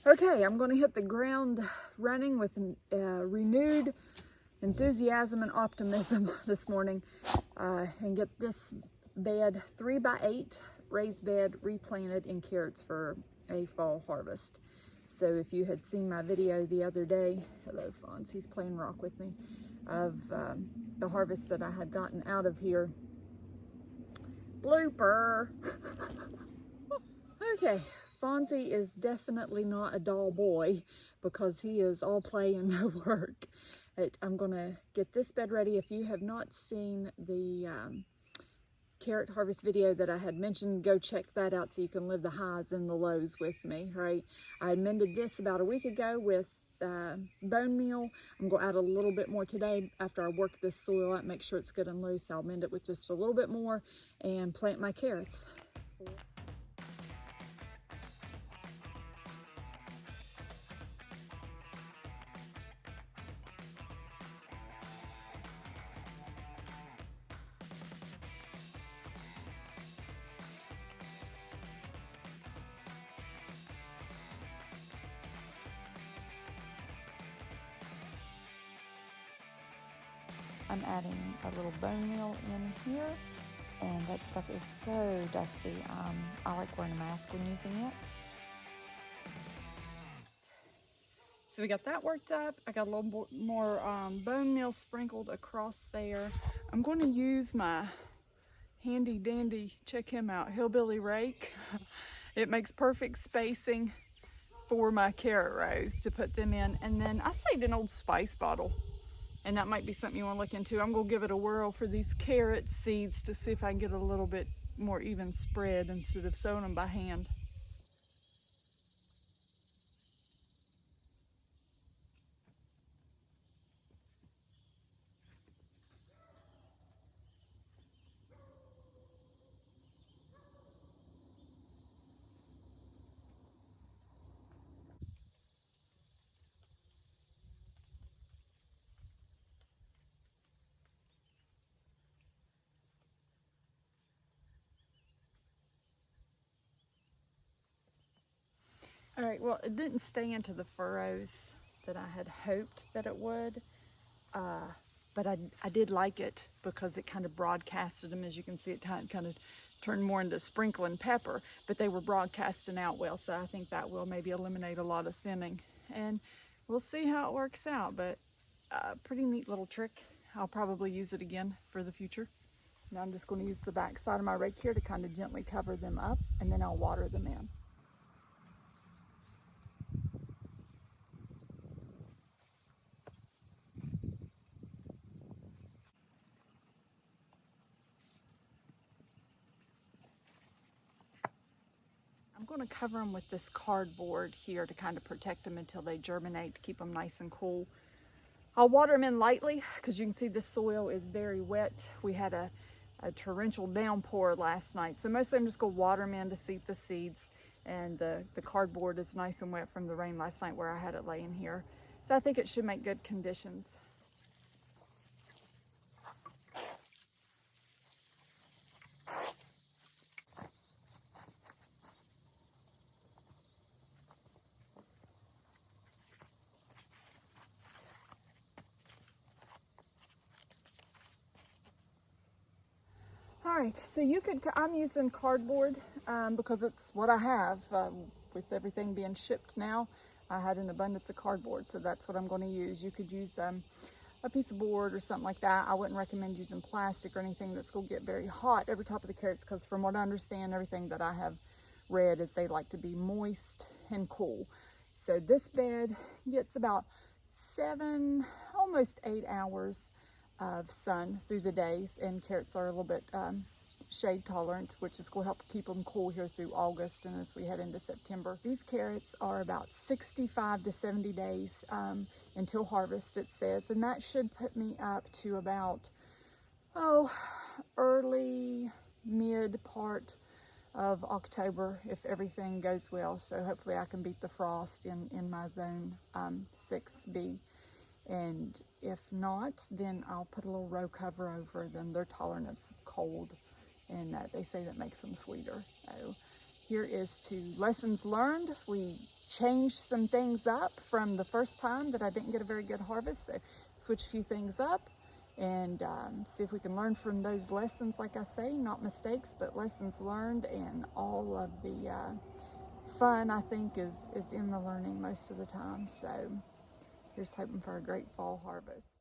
Okay, I'm going to hit the ground running with renewed enthusiasm and optimism this morning and get this bed 3x8 raised bed replanted in carrots for a fall harvest. So if you had seen my video the other day, hello Fonz, he's playing rock with me, of the harvest that I had gotten out of here. Blooper! Okay, Fonzie is definitely not a dull boy because he is all play and no work. I'm gonna get this bed ready. If you have not seen the carrot harvest video that I had mentioned, go check that out so you can live the highs and the lows with me, right? I amended this about a week ago with bone meal. I'm going to add a little bit more today after I work this soil out, make sure it's good and loose. I'll amend it with just a little bit more and plant my carrots. I'm adding a little bone meal in here, and that stuff is so dusty. I like wearing a mask when using it. So we got that worked up. I got a little more bone meal sprinkled across there. I'm going to use my handy dandy, check him out, hillbilly rake. It makes perfect spacing for my carrot rows to put them in. And then I saved an old spice bottle, and that might be something you want to look into. I'm going to give it a whirl for these carrot seeds to see if I can get a little bit more even spread instead of sowing them by hand. All right, well, it didn't stay into the furrows that I had hoped that it would, but I did like it because it kind of broadcasted them. As you can see, it kind of turned more into sprinkling pepper, but they were broadcasting out well, so I think that will maybe eliminate a lot of thinning. And we'll see how it works out, but pretty neat little trick. I'll probably use it again for the future. Now I'm just going to use the back side of my rake here to kind of gently cover them up, and then I'll water them in. I'm going to cover them with this cardboard here to kind of protect them until they germinate, to keep them nice and cool. I'll water them in lightly because you can see this soil is very wet. We had a torrential downpour last night, so mostly I'm just going to water them in to seep the seeds, and the cardboard is nice and wet from the rain last night where I had it laying here. So I think it should make good conditions. All right, so I'm using cardboard because it's what I have. With everything being shipped now, I had an abundance of cardboard, so that's what I'm going to use. You could use a piece of board or something like that. I wouldn't recommend using plastic or anything that's going to get very hot over top of the carrots, because from what I understand, everything that I have read is they like to be moist and cool. So this bed gets about 7, almost 8 hours of sun through the days, and carrots are a little bit shade tolerant, which is going to help keep them cool here through August and as we head into September. These carrots are about 65 to 70 days until harvest, it says, and that should put me up to about early mid part of October if everything goes well. So hopefully I can beat the frost in my zone 6B. And if not, then I'll put a little row cover over them. They're tolerant of cold, and they say that makes them sweeter. So here is to lessons learned. We change some things up from the first time that I didn't get a very good harvest. So switch a few things up and see if we can learn from those lessons. Like I say, not mistakes, but lessons learned, and all of the fun, I think, is in the learning most of the time. So here's hoping for a great fall harvest.